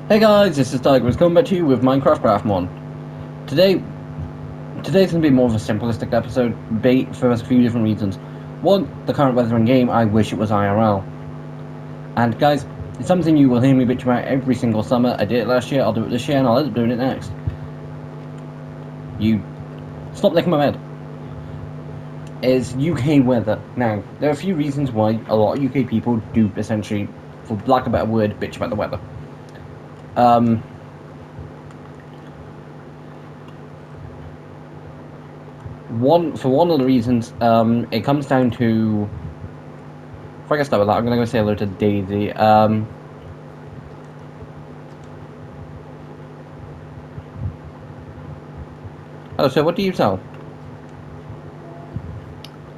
Hey guys, this is Tiger. Coming back to you with Minecraft Craftmon. Today, today's gonna be more of a simplistic episode, for a few different reasons. One, the current weather in game. I wish it was IRL. And guys, it's something you will hear me bitch about every single summer. I did it last year. I'll do it this year, and I'll end up doing it next. You stop licking my head. Is UK weather. Now, there are a few reasons why a lot of UK people do essentially, for lack of a better word, bitch about the weather. One of the reasons, it comes down to. Before I get started with that, I'm gonna go say hello to Daisy. Oh, so what do you sell?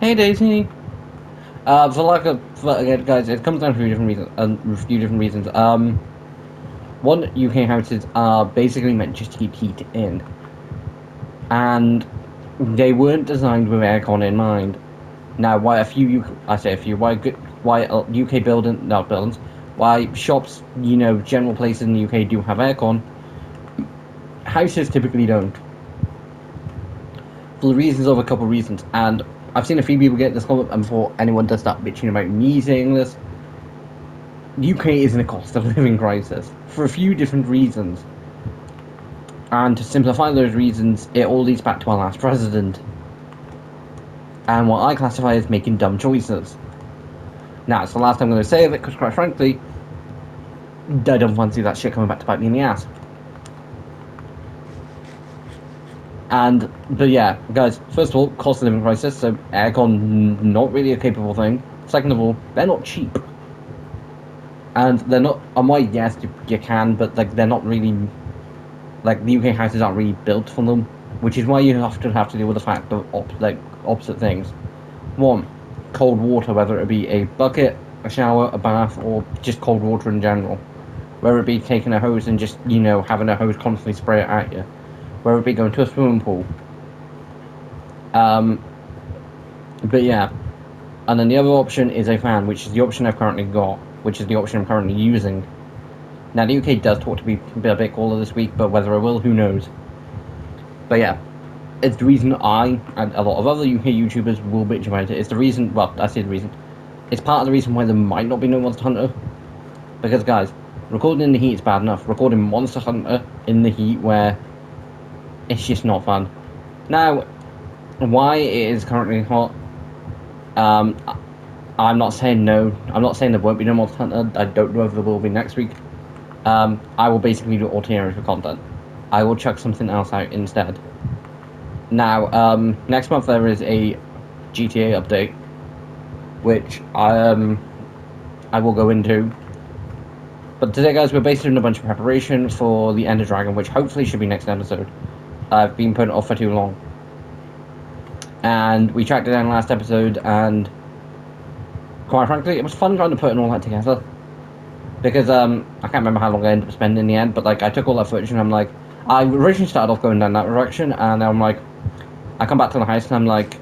Hey, Daisy. Again, guys, it comes down to a few different reasons. One, UK houses are basically meant just to keep heat in, and they weren't designed with aircon in mind. Now, why UK buildings, why shops, general places in the UK do have aircon, houses typically don't. For the reasons of a couple of reasons, and I've seen a few people get this comment, and before anyone does start bitching about me saying this, the UK is in a cost of living crisis for a few different reasons. And to simplify those reasons, it all leads back to our last president and what I classify as making dumb choices. Now, it's the last I'm going to say of it, because quite frankly, I don't fancy that shit coming back to bite me in the ass. But yeah, guys, first of all, cost of living crisis, so aircon, not really a capable thing. Second of all, they're not cheap. And they're not, on why, yes, you can, but like they're not really, like the UK houses aren't really built for them, which is why you have to deal with the fact of opposite things. One, cold water, whether it be a bucket, a shower, a bath, or just cold water in general. Whether it be taking a hose and just, having a hose constantly spray it at you. Whether it be going to a swimming pool. But yeah. And then the other option is a fan, which is the option I've currently got, which is the option I'm currently using. Now, the UK does talk to be a bit colder this week, but whether I will, who knows. But yeah, it's the reason I, and a lot of other UK YouTubers will bitch about it. It's the reason, well, I say the reason. It's part of the reason why there might not be no Monster Hunter. Because, guys, recording in the heat is bad enough. Recording Monster Hunter in the heat where it's just not fun. Now, why it is currently hot, I'm not saying no. I'm not saying there won't be no Monster Hunter. I don't know if there will be next week. I will basically do alternate for content. I will chuck something else out instead. Now, next month there is a GTA update, which I will go into. But today, guys, we're basically doing a bunch of preparation for the Ender Dragon, which hopefully should be next episode. I've been putting it off for too long. And we tracked it down last episode, and quite frankly, it was fun trying to put all that together. Because I can't remember how long I ended up spending in the end, but like I took all that footage and I'm like, I originally started off going down that direction, and I'm like, I come back to the house and I'm like,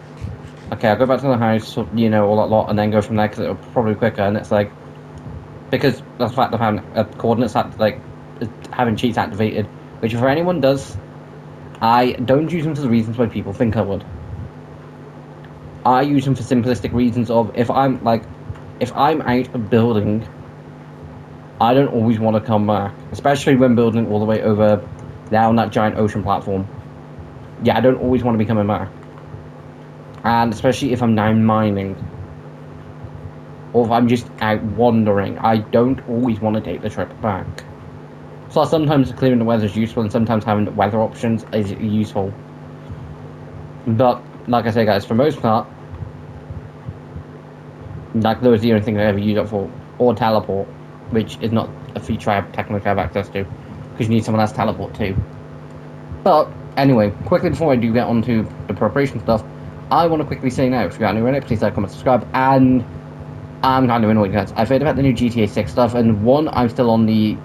okay, I'll go back to the house, all that lot, and then go from there because it'll probably quicker. And it's like, because the fact of having coordinates having cheats activated, which if anyone does, I don't use them for the reasons why people think I would. I use them for simplistic reasons of if I'm out of building, I don't always want to come back, especially when building all the way over down that giant ocean platform. Yeah, I don't always want to be coming back. And especially if I'm down mining, or if I'm just out wandering, I don't always want to take the trip back. So sometimes clearing the weather is useful, and sometimes having weather options is useful. But, like I say, guys, for most part, like, those are the only thing I ever use it for. Or teleport, which is not a feature I technically have access to, because you need someone else to teleport too. But, anyway, quickly before I do get onto the preparation stuff, I want to quickly say now, if you got new in it, please like, comment, subscribe, and I'm kind of annoyed, guys. I've heard about the new GTA 6 stuff, and one, I'm still on the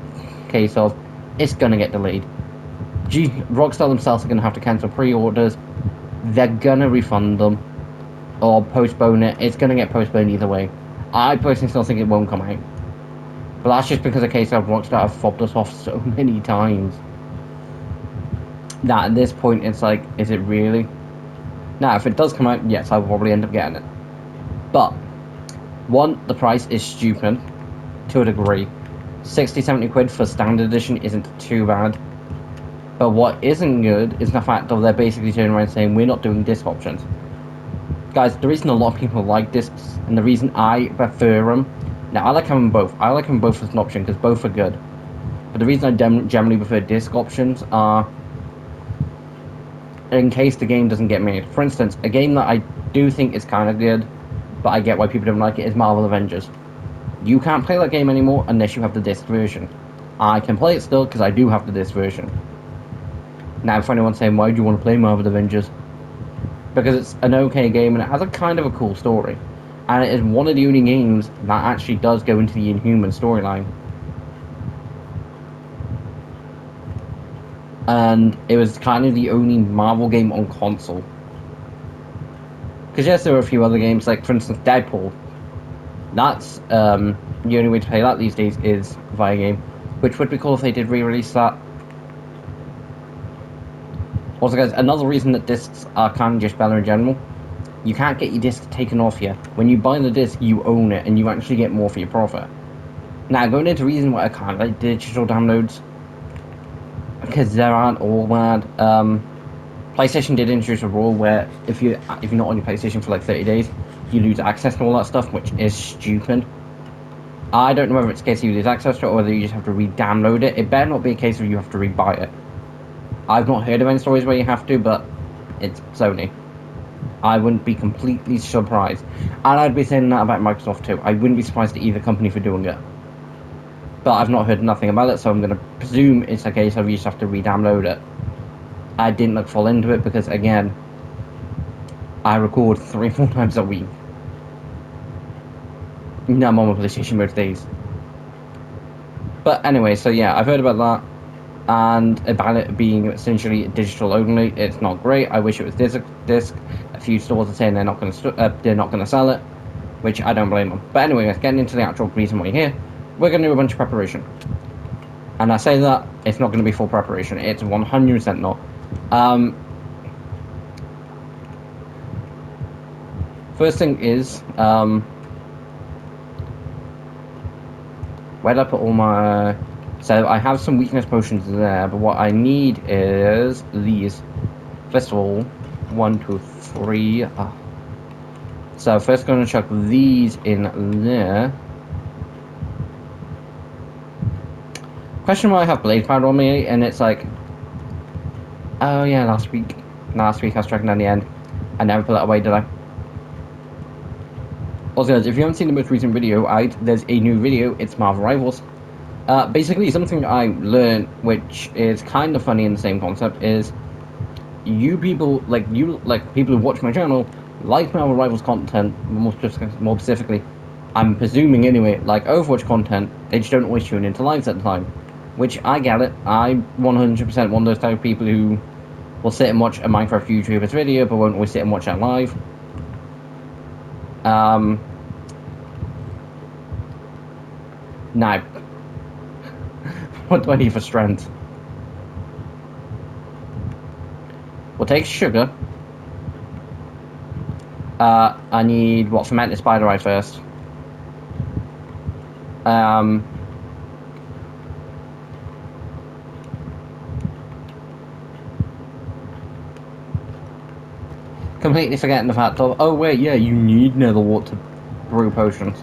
case of, it's gonna get delayed. Rockstar themselves are gonna have to cancel pre-orders, they're gonna refund them, or postpone it. It's gonna get postponed either way. I personally still think it won't come out. But that's just because of case I've Rockstar have fobbed us off so many times. Now, at this point, it's like, is it really? Now, if it does come out, yes, I'll probably end up getting it. But, one, the price is stupid, to a degree. 60, 70 quid for standard edition isn't too bad. But what isn't good is the fact that they're basically turning around saying, we're not doing disc options. Guys, the reason a lot of people like discs, and the reason I prefer them, now I like having both. I like having both as an option, because both are good. But the reason I generally prefer disc options are in case the game doesn't get made. For instance, a game that I do think is kind of good, but I get why people don't like it, is Marvel Avengers. You can't play that game anymore unless you have the disc version. I can play it still because I do have the disc version. Now, for anyone saying, why do you want to play Marvel Avengers? Because it's an okay game and it has a kind of a cool story. And it is one of the only games that actually does go into the Inhuman storyline. And it was kind of the only Marvel game on console. Because yes, there were a few other games, like for instance Deadpool. That's the only way to play that these days is via game. Which would be cool if they did re-release that. Also guys, another reason that discs are kind of just better in general, you can't get your disc taken off you. When you buy the disc, you own it and you actually get more for your profit. Now, going into the reason why I can't like digital downloads, because they aren't all bad. PlayStation did introduce a rule where if you're not on your PlayStation for like 30 days, you lose access to all that stuff, which is stupid. I don't know whether it's a case of you lose access to it or whether you just have to re-download it. It better not be a case of you have to re-buy it. I've not heard of any stories where you have to, but it's Sony. I wouldn't be completely surprised. And I'd be saying that about Microsoft too. I wouldn't be surprised at either company for doing it. But I've not heard nothing about it, so I'm going to presume it's a case of you just have to re-download it. I didn't look full into it because, again, I record 3-4 times a week. No, I'm on my PlayStation most days. But anyway, so yeah, I've heard about that. And about it being essentially digital only, it's not great. I wish it was disc. A few stores are saying they're not going to sell it, which I don't blame them. But anyway, guys, getting into the actual reason why you're here, we're going to do a bunch of preparation. And I say that it's not going to be full preparation. It's 100% not. First thing is, where did I put all my... So I have some weakness potions there, but what I need is these. First of all, 1, 2, 3. So first going to chuck these in there. Question why I have blade powder on me, and it's like, oh yeah, last week I was tracking down the end. I never put that away, did I? Also guys, if you haven't seen the most recent video, there's a new video, it's Marvel Rivals. Basically, something I learned, which is kind of funny in the same concept, is you people, people who watch my channel, like Marvel Rivals content, more specifically, I'm presuming anyway, like Overwatch content, they just don't always tune into lives at the time. Which, I get it, I'm 100% one of those type of people who will sit and watch a Minecraft YouTuber's video, but won't always sit and watch that live. Now, what do I need for strength? We'll take sugar. I need, fermented spider eye first. Completely forgetting the fact of, oh wait, yeah, you need nether wart to brew potions.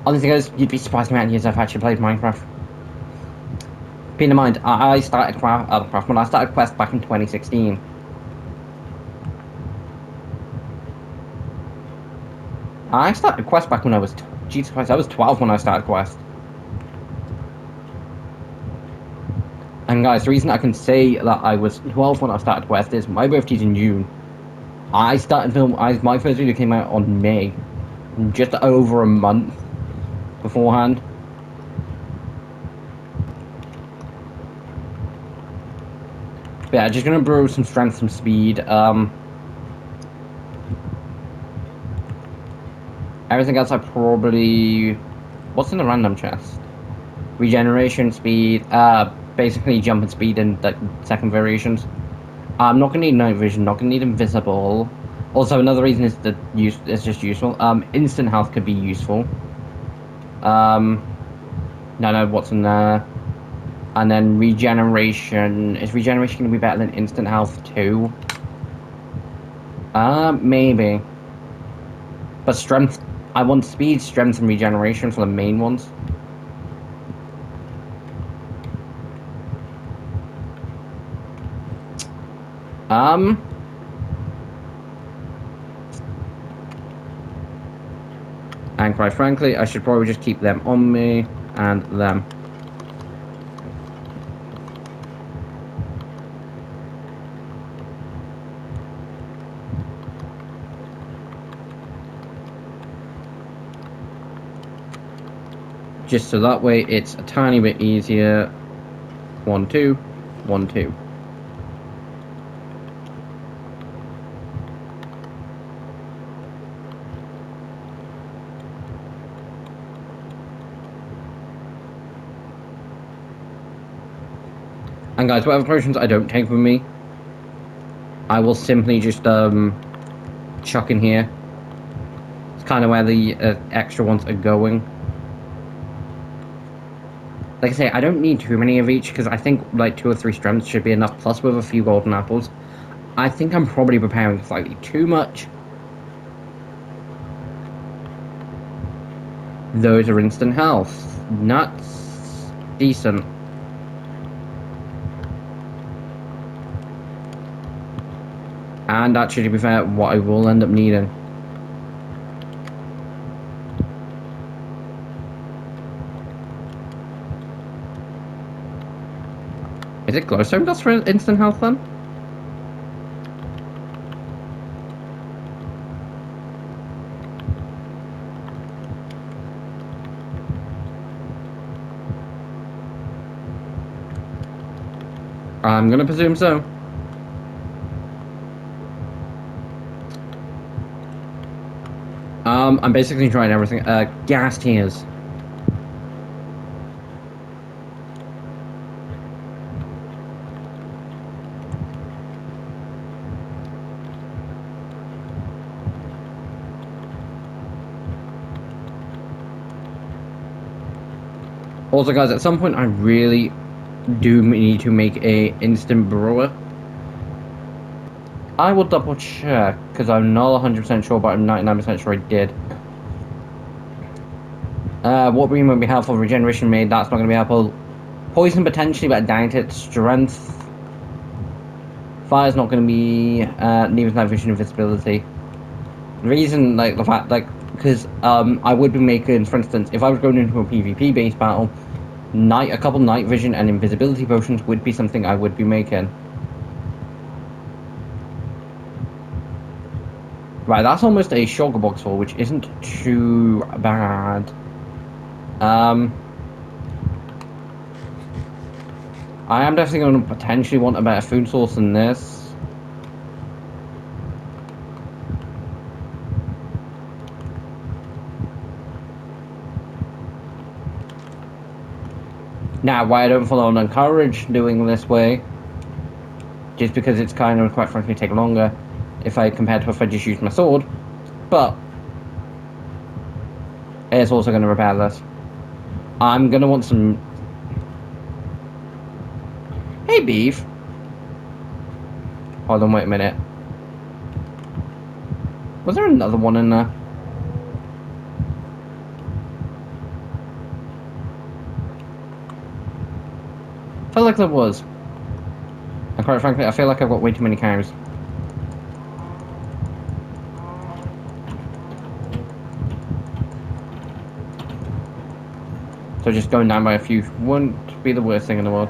Honestly guys, you'd be surprised the amount of years I've actually played Minecraft. Bear in mind, I started Craft when I started Quest back in 2016. I started Quest back when I was, Jesus Christ, I was 12 when I started Quest. And guys, the reason I can say that I was 12 when I started Quest is my birthday's in June. I started my first video came out on May. Just over a month beforehand. But yeah, just gonna brew some strength, some speed. Everything else I probably... What's in the random chest? Regeneration, speed, basically jump and speed in like second variations. I'm not gonna need night vision, not gonna need invisible. Also, another reason is that it's just useful. Instant health could be useful. No, what's in there? And then regeneration. Is regeneration gonna be better than instant health too? Maybe. But strength, I want speed, strength, and regeneration for the main ones. And quite frankly, I should probably just keep them on me and them. Just so that way it's a tiny bit easier. 1, 2, 1, 2. And guys, whatever potions I don't take with me, I will simply just chuck in here. It's kind of where the extra ones are going. Like I say, I don't need too many of each because I think like 2 or 3 strengths should be enough. Plus, with a few golden apples, I think I'm probably preparing slightly too much. Those are instant health. Nuts. Decent. And actually, to be fair, what I will end up needing. Is it glowstone dust for instant health then? I'm gonna presume so. I'm basically trying everything. Gas tears. Also, guys, at some point I really do need to make a instant brewer. I will double check because I'm not 100% sure, but I'm 99% sure I did. What green won't be helpful? Regeneration made, that's not going to be helpful. Poison potentially, but I doubt it. Strength. Fire's not going to be, neither night vision, invisibility. The reason, like, the fact, like, because, I would be making, for instance, if I was going into a PvP-based battle, a couple night vision and invisibility potions would be something I would be making. Right, that's almost a shulker box full, which isn't too bad. I am definitely going to potentially want a better food source than this. Now, why I don't follow and encourage doing this way, just because it's kind of, quite frankly, take longer if I compare to if I just use my sword, but it's also going to repair this. I'm going to want some... Hey, beef. Hold on, wait a minute. Was there another one in there? I felt like there was. And quite frankly, I feel like I've got way too many cows. So just going down by a few wouldn't be the worst thing in the world.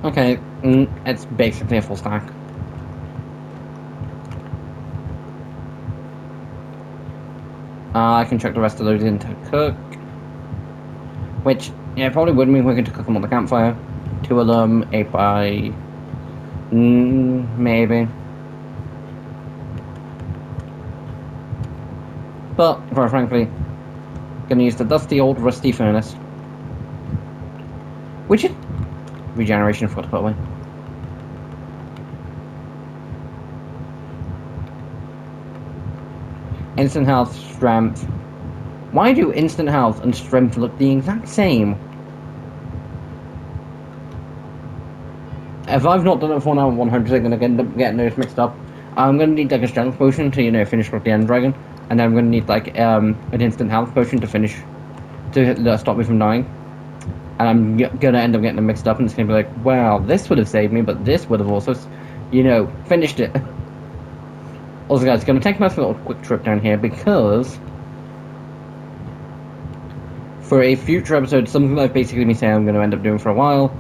Okay, it's basically a full stack. I can chuck the rest of those into cook. Which, Yeah, it probably would mean we're going to cook them on the campfire. 2 of them, 8 by... maybe. But, quite frankly, gonna use the dusty old rusty furnace. Which is... regeneration, I forgot to put away. Instant health, strength. Why do instant health and strength look the exact same? If I've not done it before now, I'm 100% going to end up getting those mixed up. I'm going to need like a strength potion to, you know, finish with the end dragon. And then I'm going to need like an instant health potion to finish, to stop me from dying. And I'm going to end up getting them mixed up, and it's going to be like, well, this would have saved me, but this would have also, you know, finished it. Also, guys, going to take a nice little quick trip down here because for a future episode, something I've basically been saying I'm going to end up doing for a while,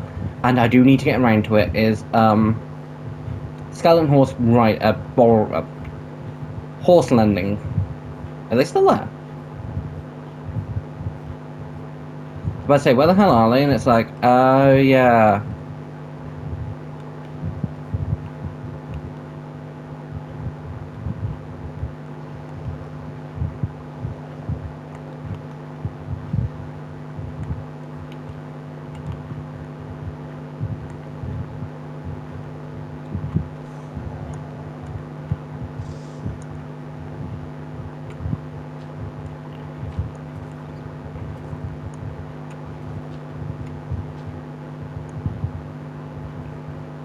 and I do need to get around to it, is skeleton horse horse landing. Are they still there? But I say, where the hell are they? And it's like, oh yeah.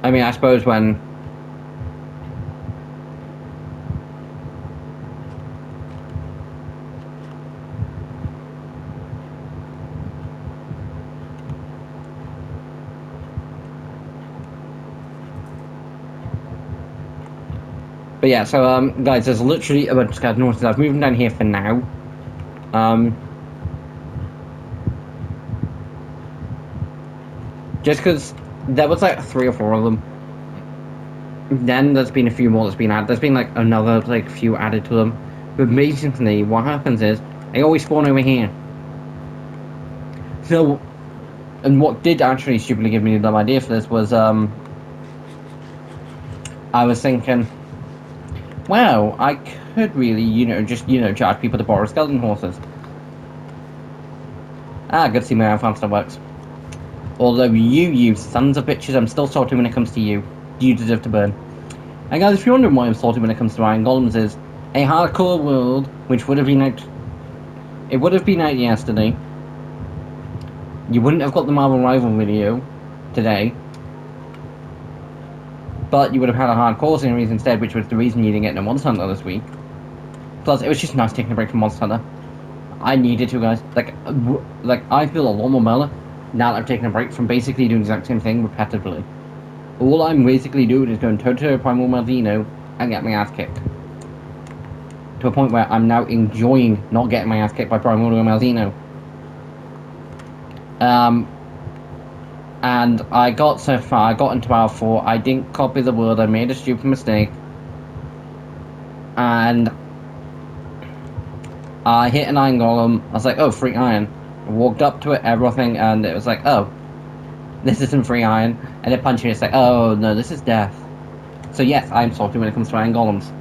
I mean, I suppose when... But yeah, so, guys, there's literally a bunch of skeleton horses. I've moved them down here for now. Just because there was like 3 or 4 of them. Then there's been a few more that's been added. There's been like another like few added to them. But basically, what happens is they always spawn over here. So, and what did actually stupidly give me the dumb idea for this was I was thinking, wow, I could really, you know, just, you know, charge people to borrow skeleton horses. Ah, good to see my farm still works. Although you sons of bitches, I'm still salty when it comes to you. You deserve to burn. And guys, if you're wondering why I'm salty when it comes to iron golems, is a hardcore world, which would have been out... It would have been out yesterday. You wouldn't have got the Marvel Rival video today. But you would have had a hardcore series instead, which was the reason you didn't get no Monster Hunter this week. Plus, it was just nice taking a break from Monster Hunter. I needed to, guys. Like I feel a lot more mellow now that I've taken a break from basically doing the exact same thing repetitively. All I'm basically doing is going toe-to-toe Primal Malvino and get my ass kicked. To a point where I'm now enjoying not getting my ass kicked by Primal Malvino. And I got so far, I got into Hour 4, I didn't copy the word, I made a stupid mistake. And I hit an iron golem, I was like, oh, free iron. I walked up to it, everything, and it was like, oh, this isn't free iron. And it punched me, it's like, oh, no, this is death. So yes, I'm salty when it comes to iron golems.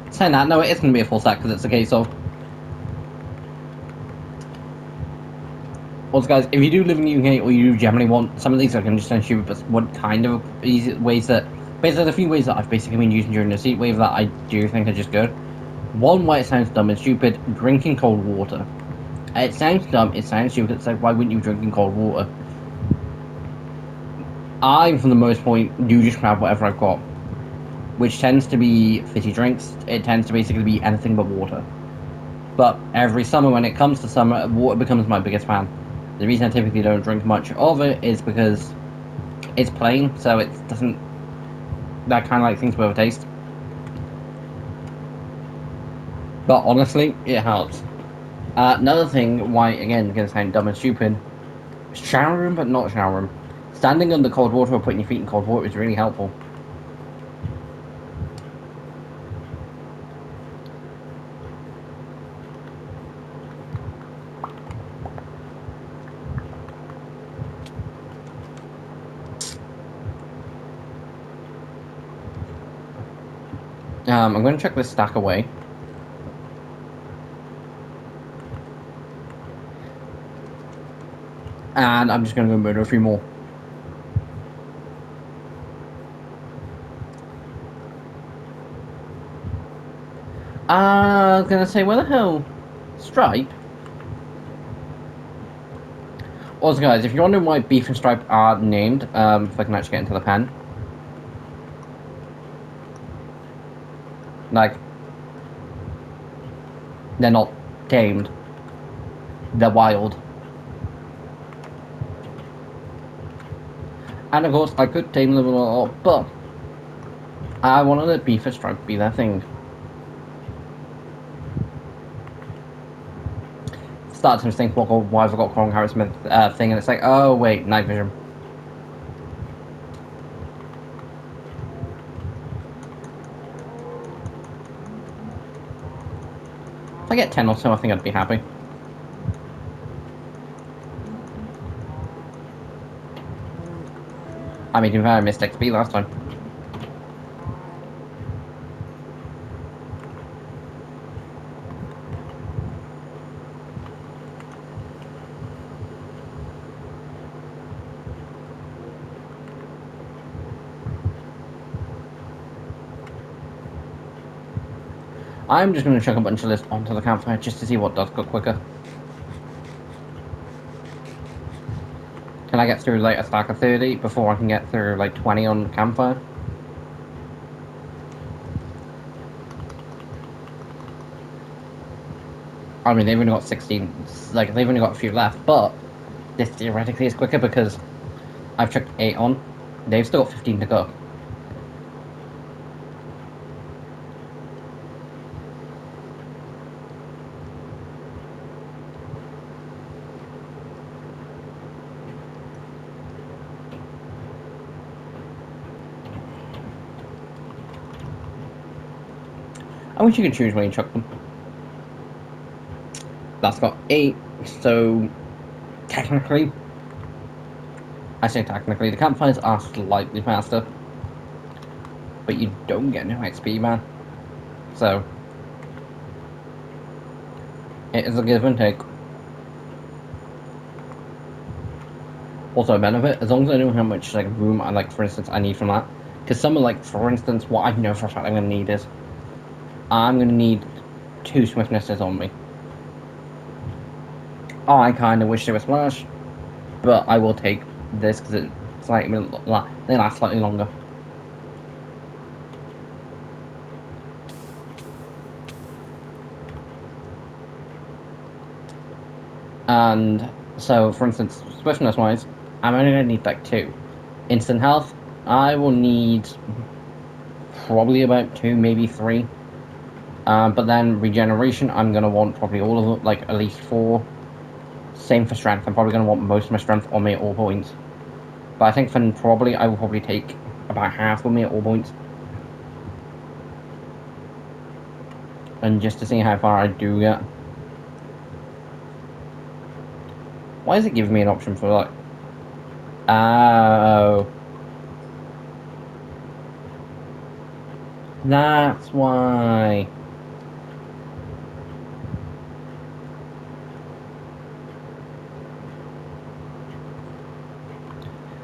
Saying that, no, it is going to be a full stack because it's a case of... Also, guys, if you do live in the UK or you generally want some of these, I can just send you what kind of easy ways that... Basically, there's a few ways that I've basically been using during the heat wave that I do think are just good. One, why it sounds dumb and stupid, drinking cold water. It sounds dumb, it sounds stupid, it's like, why wouldn't you drink in cold water? I, for the most point, do just grab whatever I've got. Which tends to be fizzy drinks, it tends to basically be anything but water. But every summer, when it comes to summer, water becomes my biggest fan. The reason I typically don't drink much of it is because it's plain, so it doesn't... That kind of like things with a taste. But honestly, it helps. Another thing, why again gonna sound dumb and stupid, shower room but not shower room. Standing under cold water or putting your feet in cold water is really helpful. I'm going to chuck this stack away. And I'm just going to go murder a few more. I was going to say, where the hell? Stripe? Also, guys, if you're wondering why Beef and Stripe are named, if I can actually get into the pen. Like, they're not tamed. They're wild. And of course, I could tame them a lot, but I wanted the Beef and Stripe be their thing. Start to think, why have I got Coral Harris Smith thing? And it's like, oh, wait, night vision. If I get 10 or so, I think I'd be happy. I mean, I missed XP last time. I'm just going to chuck a bunch of this onto the campfire just to see what does cook quicker. Can I get through like a stack of 30 before I can get through like 20 on campfire? I mean, they've only got 16, like they've only got a few left, but this theoretically is quicker because I've chucked 8 on. They've still got 15 to cook. I wish you could choose when you chuck them. That's got 8, so technically, I say technically, the campfires are slightly faster, but you don't get no XP, man. So, it is a give and take. Also, a benefit, as long as I know how much like room I like, for instance, I need from that. Because some are like, for instance, what I know for a fact I'm going to need is, I'm going to need 2 swiftnesses on me. Oh, I kind of wish they were splash, but I will take this because it's like, they last slightly longer. And so, for instance, swiftness wise, I'm only going to need like 2. Instant health, I will need probably about 2, maybe 3. But then regeneration, I'm going to want probably all of them, like at least 4. Same for strength, I'm probably going to want most of my strength on me at all points. But I think for probably, I will probably take about half of me at all points. And just to see how far I do get. Why is it giving me an option for like... Oh. That's why.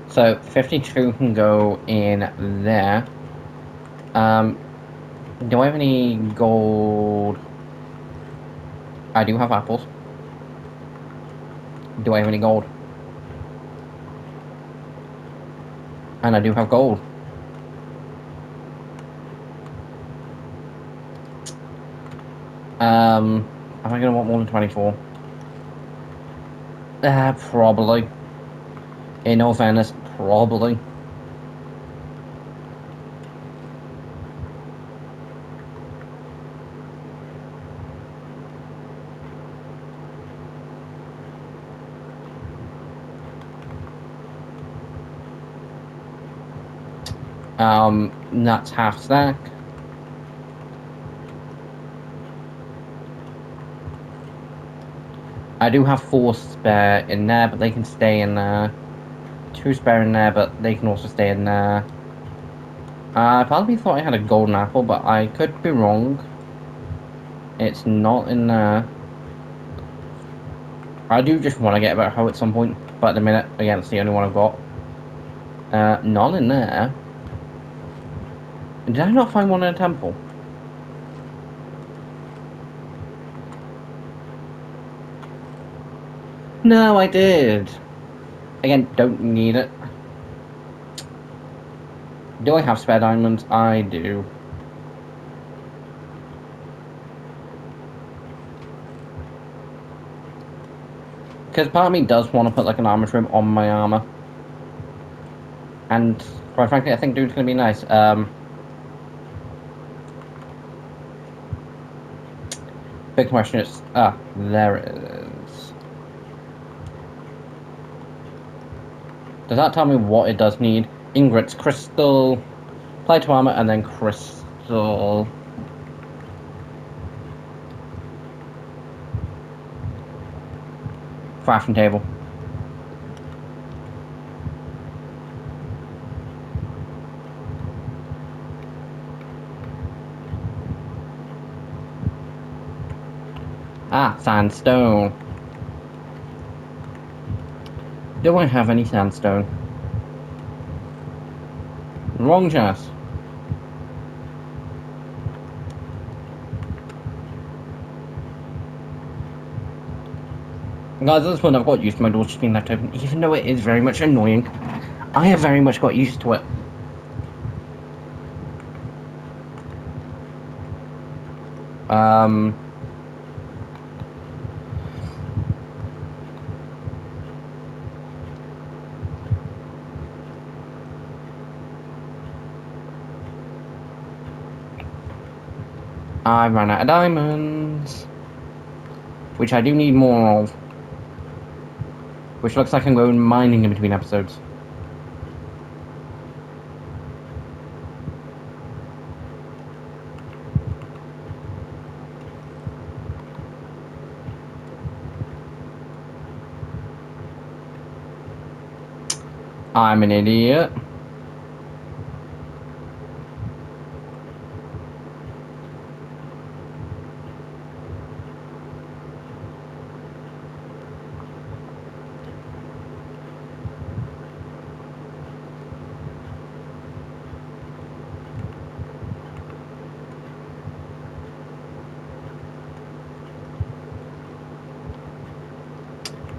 So 52 can go in there. Do I have any gold? I do have apples. Do I have any gold? And I do have gold. Am I gonna want more than 24? Probably. In all fairness, probably. That's half stack. I do have 4 spare in there, but they can stay in there. 2 spare in there, but they can also stay in there. Part of me thought I had a golden apple, but I could be wrong. It's not in there. I do just want to get a better hoe at some point, but at the minute, again, it's the only one I've got. None in there. Did I not find one in a temple? No, I did. Again, don't need it. Do I have spare diamonds? I do. Because part of me does want to put like an armor trim on my armor. And quite frankly, I think dude's gonna be nice. Big question is, there it is. Does that tell me what it does need? Ingots, crystal, apply to armor, and then crystal. Crafting table. Ah, sandstone. Do I have any sandstone? Wrong chest. Guys, at this point I've got used to my doors just being left open, even though it is very much annoying. I have very much got used to it. I ran out of diamonds, which I do need more of. Which looks like I'm going mining in between episodes. I'm an idiot.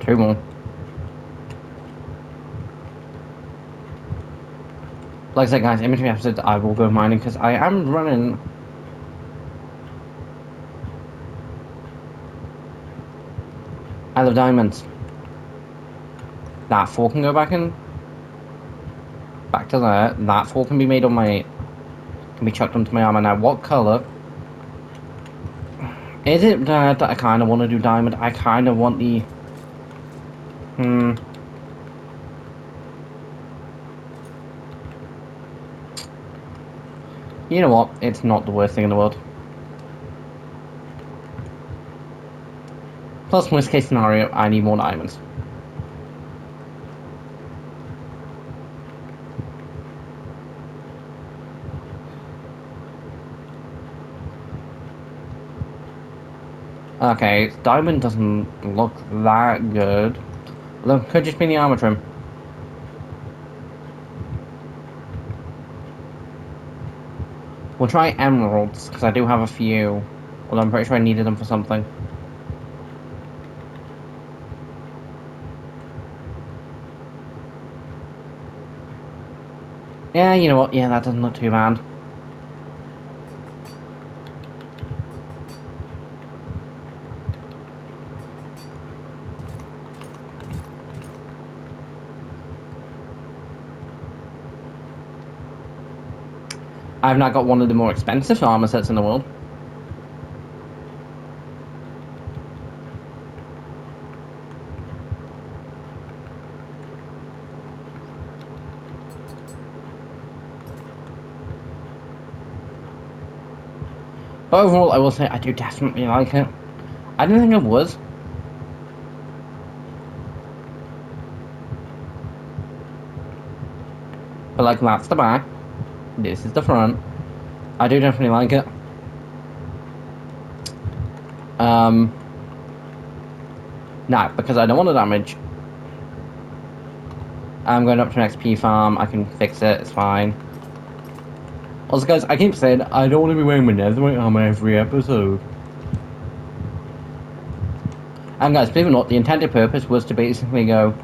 Two more. Like I said, guys, in between episodes, I will go mining because I am running. I love diamonds. That 4 can go back in. Back to there. That 4 can be made on my. Can be chucked onto my armor. Now, what color? Is it that I kind of want to do diamond? I kind of want the. You know what? It's not the worst thing in the world. Plus, worst case scenario, I need more diamonds. Okay, diamond doesn't look that good. Although, could just be the armor trim. We'll try emeralds, because I do have a few. Although I'm pretty sure I needed them for something. Yeah, you know what? Yeah, that doesn't look too bad. I've not got one of the more expensive armor sets in the world. But overall, I will say I do definitely like it. I didn't think I was. But like, that's the back. This is the front. I do definitely like it. Now, because I don't want to damage, I'm going up to an XP farm. I can fix it. It's fine. Also, guys, I keep saying I don't want to be wearing my netherite armor every episode. And guys, believe it or not, the intended purpose was to basically go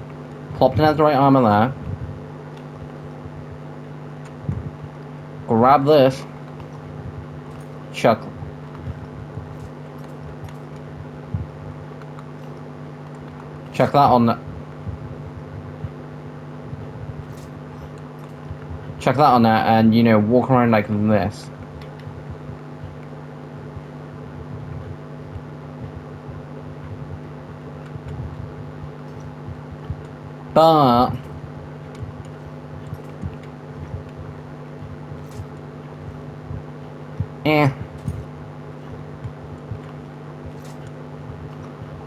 plop the netherite armor there, grab this, chuck that on there. Chuck that on there, and you know, walk around like this. But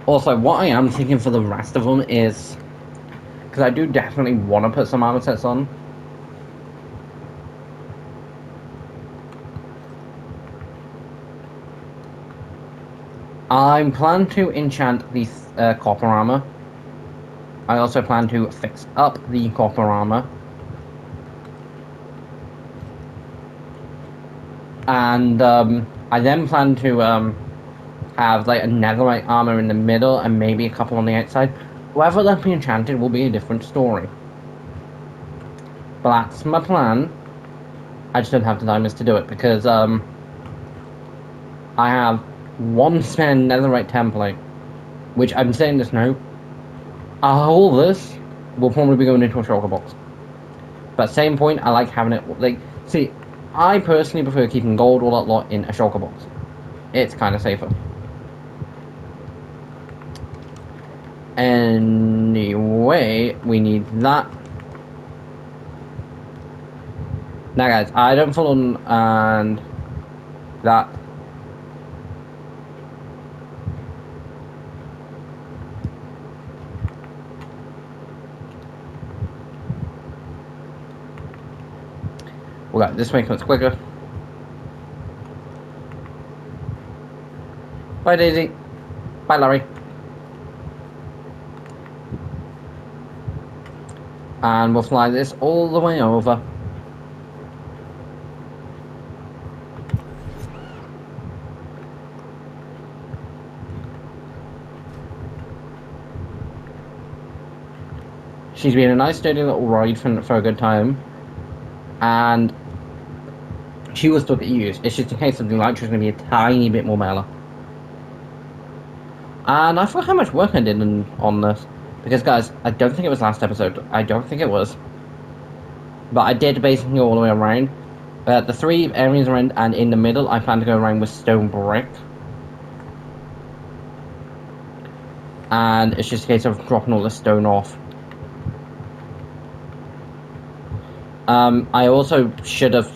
also, what I am thinking for the rest of them is, because I do definitely want to put some armor sets on. I plan to enchant the copper armor. I also plan to fix up the copper armor. And I then plan to have like a netherite armor in the middle and maybe a couple on the outside. Whether that be enchanted will be a different story. But that's my plan. I just don't have the diamonds to do it because I have one spare netherite template, which I'm saying this now. All this will probably be going into a shulker box. But same point, I like having it like. See, I personally prefer keeping gold all that lot in a shulker box. It's kind of safer. Anyway, we need that. Now, guys, I don't follow and that. Well, this makes it quicker. Bye, Daisy. Bye, Larry. And we'll fly this all the way over. She's been a nice steady little ride for a good time. And she will still get used. It's just in case of the electric is going to be a tiny bit more mellow. And I forgot how much work I did on this. Because, guys, I don't think it was last episode. I don't think it was. But I did basically go all the way around. The 3 areas around and in the middle, I plan to go around with stone brick. And it's just a case of dropping all the stone off. I also should have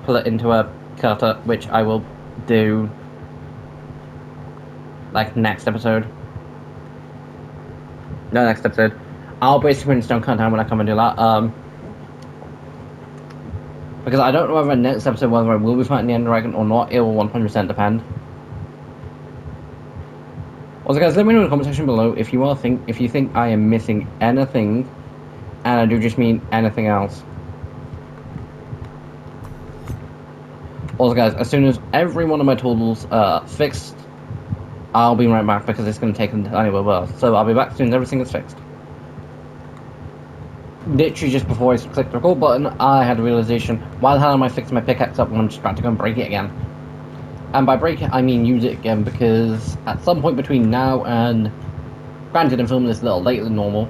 put it into a cutter, which I will do like next episode. No, next episode. I'll basically put stone cut down when I come and do that. Because I don't know whether next episode whether I will be fighting the Ender Dragon or not. It will 100% depend. Also, guys, let me know in the comment section below if you think I am missing anything, and I do just mean anything else. Also, guys, as soon as every one of my tools fixed, I'll be right back because it's going to take a tiny while. So I'll be back as soon as everything is fixed. Literally just before I clicked the record button, I had a realization, why the hell am I fixing my pickaxe up when I'm just about to go and break it again? And by break it, I mean use it again, because at some point between now and... Granted, I'm filming this a little later than normal.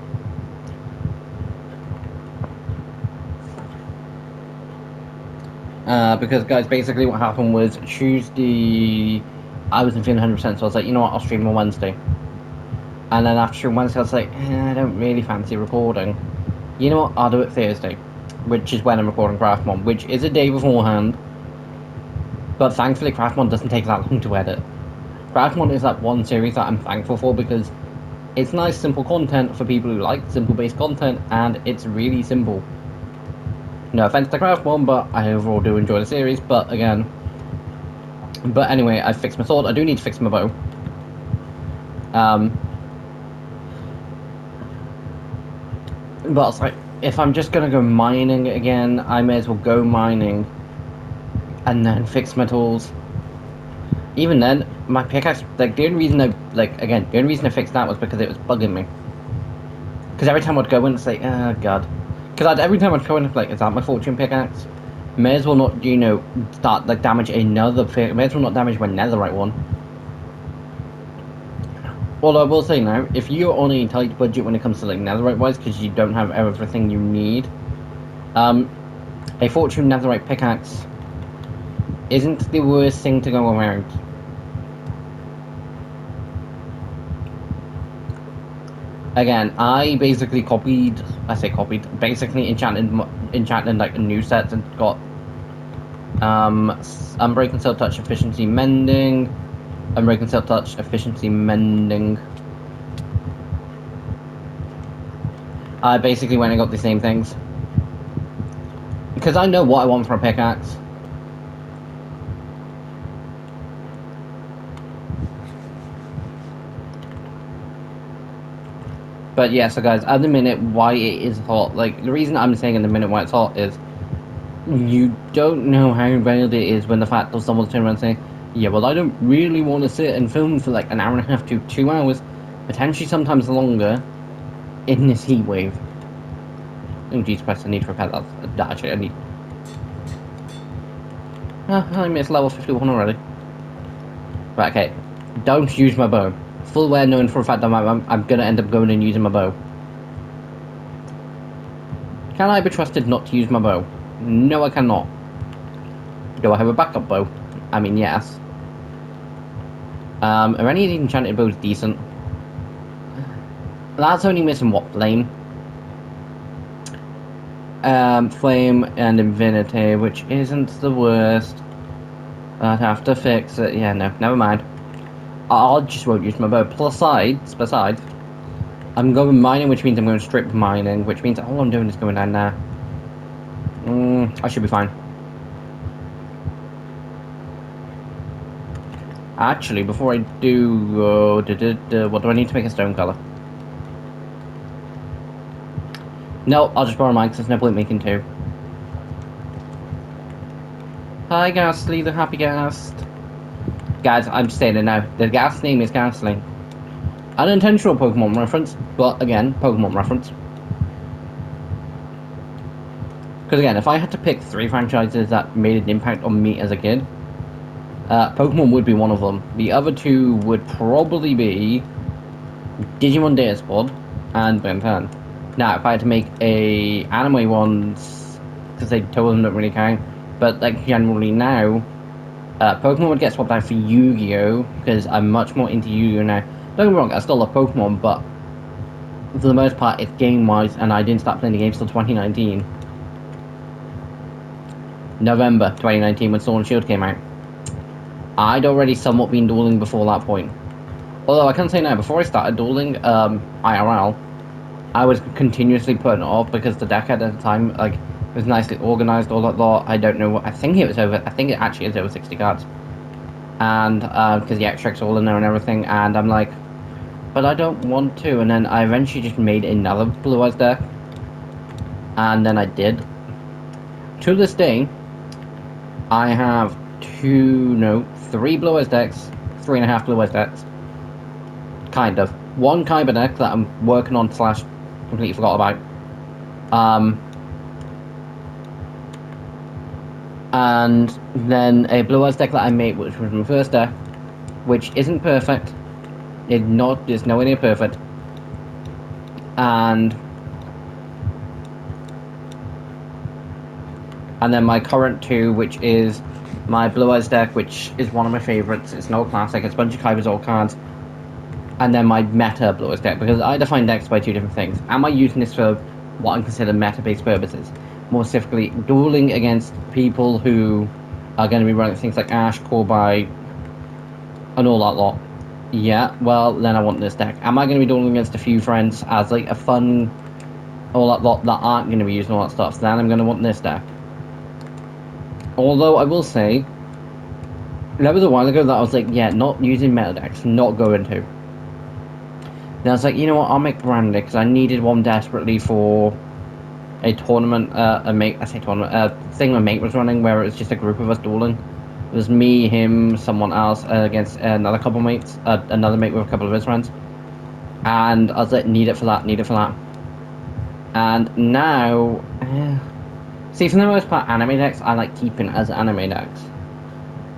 Because, guys, basically what happened was Tuesday, I wasn't feeling 100%, so I was like, you know what, I'll stream on Wednesday. And then after Wednesday, I was like, I don't really fancy recording. You know what, I'll do it Thursday, which is when I'm recording Craftymonep, which is a day beforehand. But thankfully, Craftymonep doesn't take that long to edit. Craftymonep is that one series that I'm thankful for because it's nice, simple content for people who like simple-based content, and it's really simple. No offense to Craftymonep, but I overall do enjoy the series. But anyway, I fixed my sword. I do need to fix my bow. But it's like, if I'm just gonna go mining again, I may as well go mining and then fix my tools. Even then, my pickaxe, like, the only reason I fixed that was because it was bugging me. Because every time I'd go in, it's like, oh god. Because every time I'd go in, it's like, is that my fortune pickaxe? May as well not, start, like, damage another pickaxe. May as well not damage my netherite one. Although I will say now, if you're on a tight budget when it comes to, like, netherite-wise, because you don't have everything you need, a fortune netherite pickaxe isn't the worst thing to go around. Again, I basically basically enchanted like new sets and got Unbreaking Silk Touch Efficiency Mending, Unbreaking Silk Touch Efficiency Mending. I basically went and got the same things because I know what I want for a pickaxe. But yeah, so guys, at the minute, why it is hot, like, the reason I'm saying in the minute why it's hot is you don't know how bad it is when the fact that someone's turn around and say, yeah, well, I don't really want to sit and film for like an hour and a half to 2 hours, potentially sometimes longer, in this heat wave. Oh, Jesus Christ, I need to repair that. Actually, I need... I missed level 51 already. Right, okay. Don't use my bow. Full well knowing for a fact that I'm gonna end up going and using my bow. Can I be trusted not to use my bow? No, I cannot. Do I have a backup bow? I mean, yes. Are any of the enchanted bows decent? That's only missing what, flame? Flame and infinity, which isn't the worst. I'd have to fix it. Yeah, no, never mind. I just won't use my bow. Besides, I'm going mining, which means I'm going strip mining, which means all I'm doing is going down there. I should be fine. Actually, before I do, what do I need to make a stone color? No, I'll just borrow mine because there's no point making two. Hi, Ghastly, the happy ghast. Guys, I'm just saying it now. The ghast name is Ghastly. Unintentional Pokemon reference, but again, Pokemon reference. Because again, if I had to pick 3 franchises that made an impact on me as a kid, Pokemon would be one of them. The other 2 would probably be Digimon Data Squad and Ben 10. Now, if I had to make a anime ones, because they told them don't really count, but like generally now, Pokemon would get swapped out for Yu-Gi-Oh! Because I'm much more into Yu-Gi-Oh! Now. Don't get me wrong, I still love Pokemon, but for the most part, it's game-wise, and I didn't start playing the games till 2019. November 2019, when Sword and Shield came out. I'd already somewhat been dueling before that point. Although I can say now, before I started dueling IRL, I was continuously putting it off because the deck at the time, like, was nicely organized, all that lot. I don't know what, I think it actually is over 60 cards. And, because the extracts are all in there and everything, and I'm like, but I don't want to, and then I eventually just made another Blue Eyes deck. And then I did. To this day, I have 3 Blue Eyes decks, 3.5 Blue Eyes decks. Kind of. 1 Kyber deck that I'm working on / completely forgot about. And then a Blue Eyes deck that I made, which was my first deck, which isn't perfect. It's nowhere near perfect. And then my current 2, which is my Blue Eyes deck, which is one of my favorites. It's no classic, it's a bunch of Kyberzol cards. And then my meta Blue Eyes deck, because I define decks by 2 different things. Am I using this for what I consider meta-based purposes? More specifically, dueling against people who are going to be running things like Ash, Corby, and all that lot. Yeah, well, then I want this deck. Am I going to be dueling against a few friends as like a fun, all that lot that aren't going to be using all that stuff? Then I'm going to want this deck. Although I will say, that was a while ago that I was like, yeah, not using meta decks, not going to. Then I was like, you know what, I'll make Branded, because I needed one desperately for a tournament, a thing my mate was running where it was just a group of us dueling. It was me, him, someone else against another couple mates, another mate with a couple of his friends. And I was like, need it for that. And now, see, for the most part, anime decks, I like keeping as anime decks.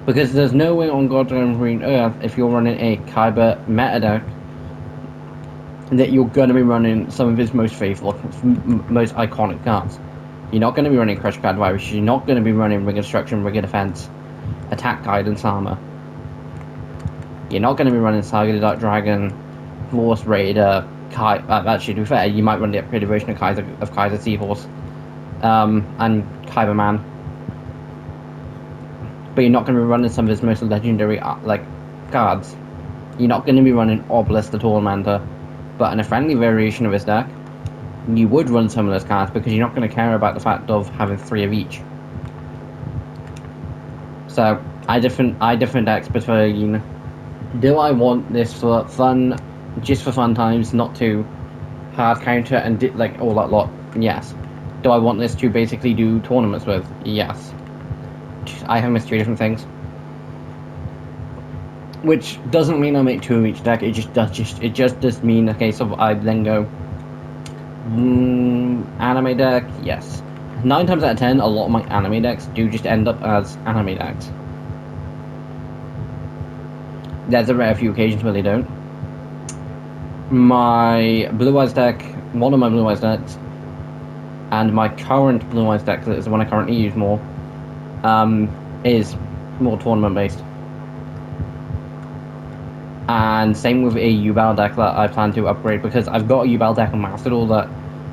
Because there's no way on Goddamn Green Earth, if you're running a Kyber meta deck, that you're going to be running some of his most faithful, most iconic cards. You're not going to be running Crush Card Virus, you're not going to be running Ring of Destruction, Ring of Defense, Attack Guidance Armor. You're not going to be running Saga the Dark Dragon, Force Raider, actually, to be fair, you might run the upgraded version of Kaiser Seahorse, and Kyber Man. But you're not going to be running some of his most legendary, cards. You're not going to be running Obelisk the Tormentor. But in a friendly variation of his deck, you would run some of those cards because you're not going to care about the fact of having 3 of each. So, I different decks between, do I want this for fun, just for fun times, not to hard counter and all that lot? Yes. Do I want this to basically do tournaments with? Yes. I have missed 3 different things. Which doesn't mean I make 2 of each deck, it just does mean a case of I then go, anime deck, yes. 9 times out of 10, a lot of my anime decks do just end up as anime decks. There's a rare few occasions where they don't. My Blue Eyes deck, one of my Blue Eyes decks, and my current Blue Eyes deck, that is the one I currently use more, is more tournament based. And same with a Yubel deck that I plan to upgrade, because I've got a Yubel deck on Master Duel that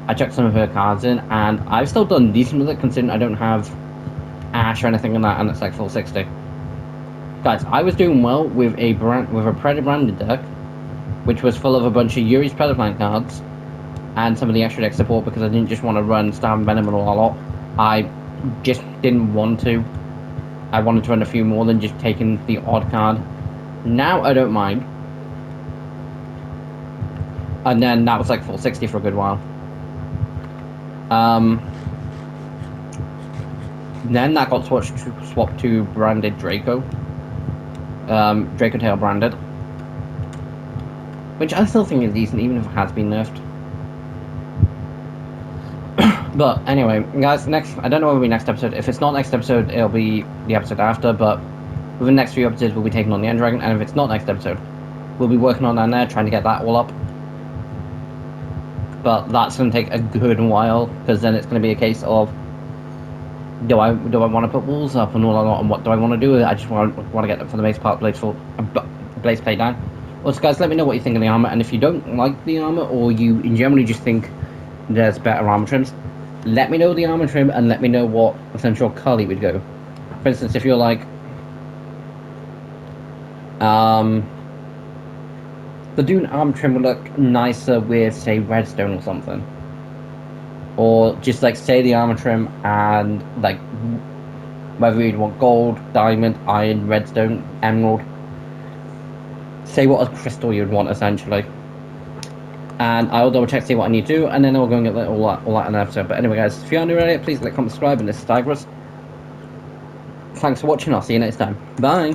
I chucked some of her cards in, and I've still done decent with it considering I don't have Ash or anything in that, and it's like full 60. Guys, I was doing well with a Predator branded deck, which was full of a bunch of Yuri's Predaplant cards, and some of the extra deck support because I didn't just want to run Stab Venom and all a lot. I just didn't want to. I wanted to run a few more than just taking the odd card. Now I don't mind. And then that was like full 60 for a good while. Then that got swapped to branded Draco. Draco Tail branded. Which I still think is decent, even if it has been nerfed. But anyway, guys, I don't know what will be next episode. If it's not next episode, it'll be the episode after, but within the next few episodes, we'll be taking on the End Dragon, and if it's not next episode, we'll be working on down there, trying to get that all up. But that's going to take a good while, because then it's going to be a case of, do I want to put walls up and all that, and what do I want to do with it? I just want to get them for the most part Blaze Plate down. Also, guys, let me know what you think of the armor, and if you don't like the armor, or you generally just think there's better armor trims, let me know the armor trim, and let me know what essential color you would go. For instance, if you're like, the Dune armor trim would look nicer with, say, redstone or something. Or just, like, say the armor trim and, like, whether you'd want gold, diamond, iron, redstone, emerald. Say what a crystal you'd want, essentially. And I'll double check, see what I need to do, and then I'll go and get all that in an episode. But anyway, guys, if you aren't already, please like, comment, subscribe, and this is Tigris. Thanks for watching, I'll see you next time. Bye!